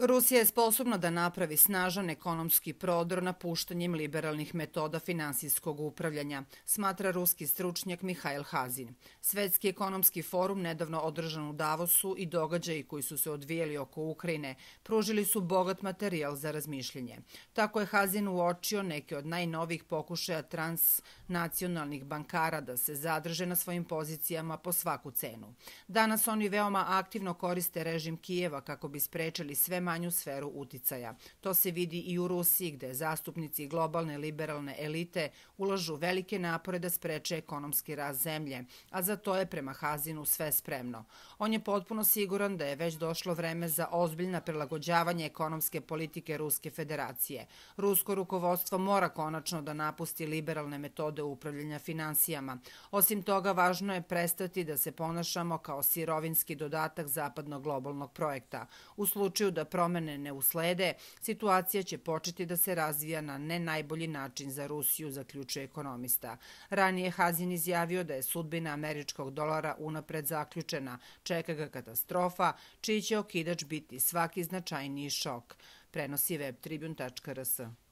Rusija je sposobna da napravi snažan ekonomski prodor napuštanjem liberalnih metoda finansijskog upravljanja, smatra ruski stručnjak Mihail Hazin. Svetski ekonomski forum nedavno održan u Davosu i događaji koji su se odvijali oko Ukrajine pružili su bogat materijal za razmišljanje. Tako je Hazin uočio neke od najnovijih pokušaja transnacionalnih bankara da se zadrže na svojim pozicijama po svaku cenu. Danas oni veoma aktivno koriste režim Kijeva kako bi sprečili sve manju sferu uticaja. To se vidi i u Rusiji, gde zastupnici globalne liberalne elite ulažu velike napore da spreče ekonomski rast zemlje, a za to je prema Hazinu sve spremno. On je potpuno siguran da je već došlo vreme za ozbiljna prilagođavanje ekonomske politike Ruske federacije. Rusko rukovodstvo mora konačno da napusti liberalne metode upravljanja finansijama. Osim toga, važno je prestati da se ponašamo kao sirovinski dodatak zapadnog globalnog projekta. U slučaju da promene ne uslede, situacija će početi da se razvija na ne najbolji način za Rusiju, zaključuje ekonomista. Ranije Hazin izjavio da je sudbina američkog dolara unapred zaključena, čeka ga katastrofa, čiji će okidač biti svaki značajniji šok. Prenosi web tribun.rs.